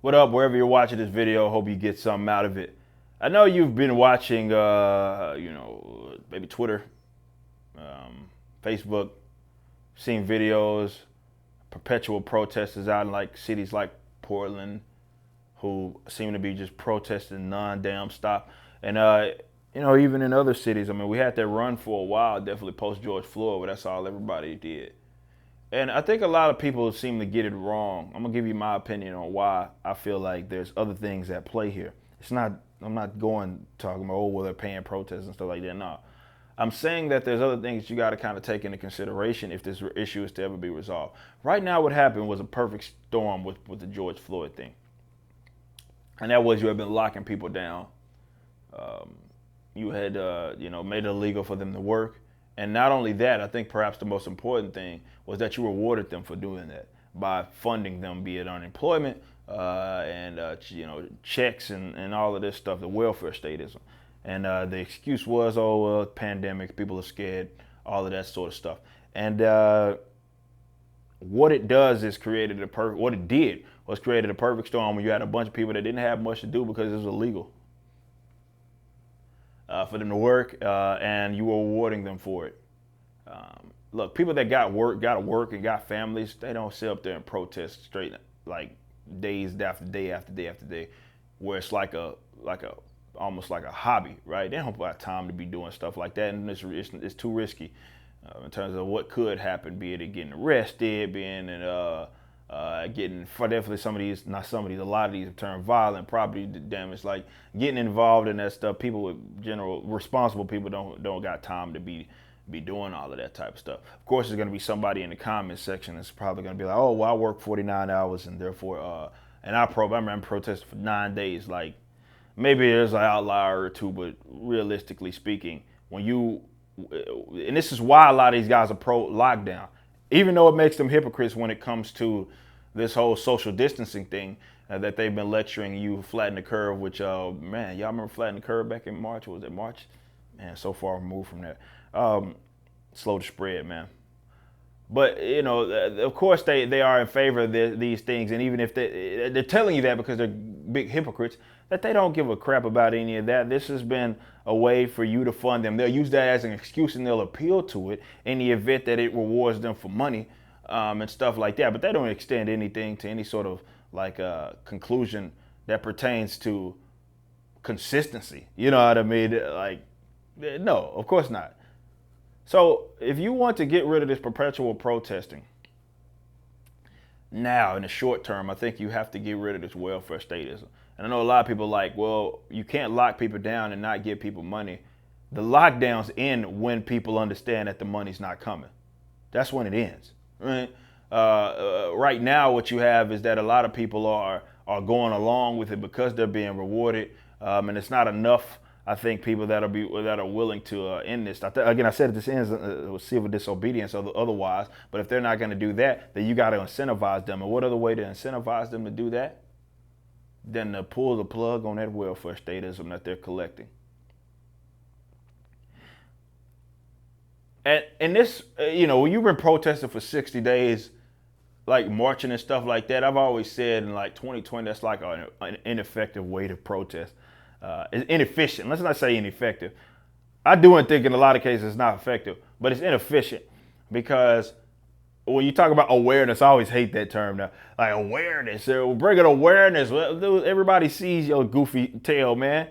What up, wherever you're watching this video? Hope you get something out of it. I know you've been watching, maybe Twitter, Facebook, seen videos, perpetual protesters out in like cities like Portland who seem to be just protesting non-damn stop. And, even in other cities, I mean, we had that run for a while, definitely post George Floyd, but that's all everybody did. And I think a lot of people seem to get it wrong. I'm gonna give you my opinion on why I feel like there's other things at play here. I'm not going talking about, well, they're paying protests and stuff like that. No. I'm saying that there's other things you got to kind of take into consideration if this issue is to ever be resolved. Right now, what happened was a perfect storm with the George Floyd thing. And that was you had been locking people down. You had, made it illegal for them to work. And not only that, I think perhaps the most important thing was that you rewarded them for doing that by funding them, be it unemployment checks and all of this stuff, the welfare statism. And the excuse was, oh, well, pandemic, people are scared, all of that sort of stuff. And what it does is created what it did was created a perfect storm when you had a bunch of people that didn't have much to do because it was illegal for them to work, and you were rewarding them for it. Look, people that got to work and got families, they don't sit up there and protest straight like days after day after day after day, where it's like a almost like a hobby, right? They don't have time to be doing stuff like that, and it's too risky in terms of what could happen, be it getting arrested, being getting for definitely a lot of these have turned violent, property damage, like getting involved in that stuff. People with responsible people don't got time to be doing all of that type of stuff. Of course, there's going to be somebody in the comments section that's probably going to be like, oh, well, I work 49 hours and therefore, I'm protesting for 9 days. Like, maybe there's an outlier or two, but realistically speaking, and this is why a lot of these guys are pro lockdown, even though it makes them hypocrites when it comes to this whole social distancing thing that they've been lecturing you, flatten the curve, which, man, y'all remember flatten the curve back in March? Was it March? Man, so far removed from that. Slow to spread, man. But, of course they are in favor of these things, and even if they're telling you that because they're big hypocrites, that they don't give a crap about any of that. This has been a way for you to fund them. They'll use that as an excuse and they'll appeal to it in the event that it rewards them for money and stuff like that. But they don't extend anything to any sort of conclusion that pertains to consistency. You know what I mean? Like, no, of course not. So if you want to get rid of this perpetual protesting, now in the short term, I think you have to get rid of this welfare statism. And I know a lot of people are like, well, you can't lock people down and not give people money. The lockdowns end when people understand that the money's not coming. That's when it ends, right? Right now, what you have is that a lot of people are going along with it because they're being rewarded, and it's not enough. I think people that are willing to end this. Again, I said this ends with civil disobedience otherwise. But if they're not going to do that, then you got to incentivize them. And what other way to incentivize them to do that than to pull the plug on that welfare statism that they're collecting? And this, when you've been protesting for 60 days, like marching and stuff like that, I've always said in like 2020, that's like an ineffective way to protest. It's inefficient. Let's not say ineffective. I do think in a lot of cases it's not effective, but it's inefficient because when you talk about awareness, I always hate that term now. Like awareness, bringing awareness. Everybody sees your goofy tail, man.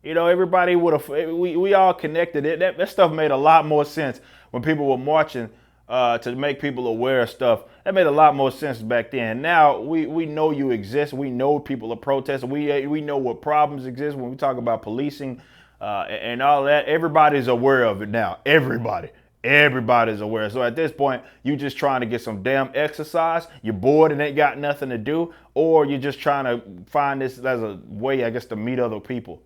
Everybody we all connected. That stuff made a lot more sense when people were marching to make people aware of stuff. That made a lot more sense back then. Now we know you exist. We know people are protesting. We know what problems exist when we talk about policing and all that. Everybody's aware of it now. Everybody's aware. So at this point, you just trying to get some damn exercise. You're bored and ain't got nothing to do, or you're just trying to find this as a way, I guess, to meet other people.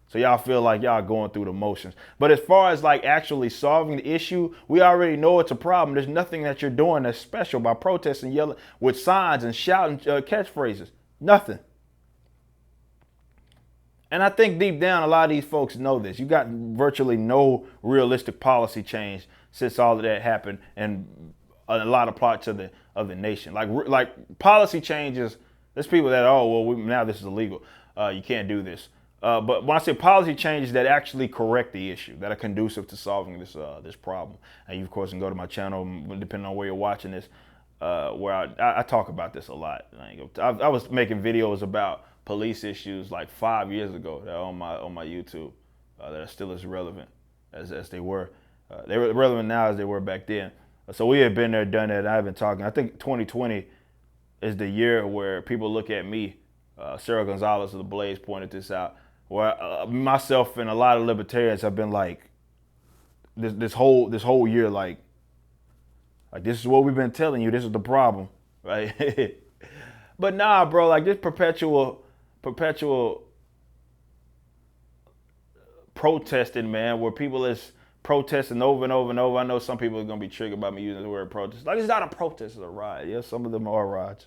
So y'all feel like y'all going through the motions. But as far as like actually solving the issue, we already know it's a problem. There's nothing that you're doing that's special by protesting, yelling with signs and shouting catchphrases. Nothing. And I think deep down, a lot of these folks know this. You got virtually no realistic policy change since all of that happened in a lot of parts of the nation. Like policy changes There's people that, oh, well, now this is illegal. You can't do this. But when I say policy changes that actually correct the issue, that are conducive to solving this problem, and you, of course, can go to my channel, depending on where you're watching this, where I talk about this a lot. Like, I was making videos about police issues like 5 years ago on my YouTube that are still as relevant as they were. They were relevant now as they were back then. So we had been there, done that. I've been talking. I think 2020 is the year where people look at me. Sarah Gonzalez of The Blaze pointed this out, where myself and a lot of libertarians have been like, this whole year, like this is what we've been telling you. This is the problem, right? But nah, bro, like this perpetual protesting, man, where people is protesting over and over and over. I know some people are gonna be triggered by me using the word protest. Like, it's not a protest, it's a riot. Yeah, some of them are riots.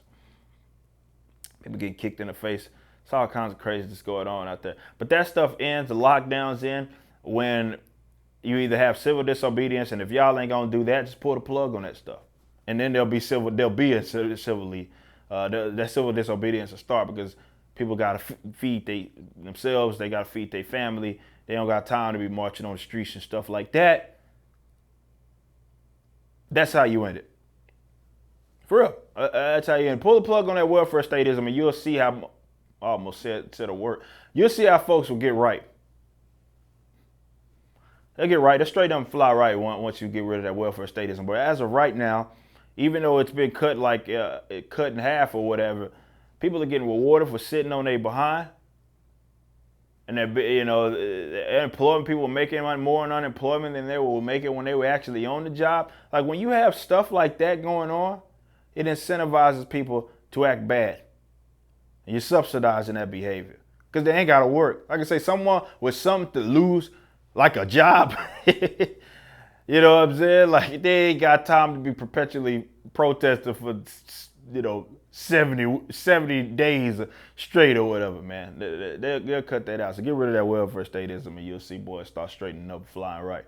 People get kicked in the face. It's all kinds of craziness going on out there. But that stuff ends, the lockdowns end when you either have civil disobedience, and if y'all ain't gonna do that, just pull the plug on that stuff. And then there'll be a civil disobedience will start, because people gotta feed themselves, they gotta feed their family. They don't got time to be marching on the streets and stuff like that. That's how you end it. For real. That's how you end it. Pull the plug on that welfare statism, and you'll see how, I almost said a word. You'll see how folks will get right. They'll get right. They'll straight up fly right once you get rid of that welfare statism. But as of right now, even though it's been cut cut in half or whatever, people are getting rewarded for sitting on their behind. And that, you know, employment, people making more in unemployment than they were making when they were actually on the job. Like, when you have stuff like that going on, it incentivizes people to act bad. And you're subsidizing that behavior, because they ain't got to work. Like I say, someone with something to lose, like a job, you know what I'm saying? Like, they ain't got time to be perpetually protesting for, 70 days straight or whatever, man. They'll cut that out. So get rid of that welfare statism, and you'll see boys start straightening up, flying right.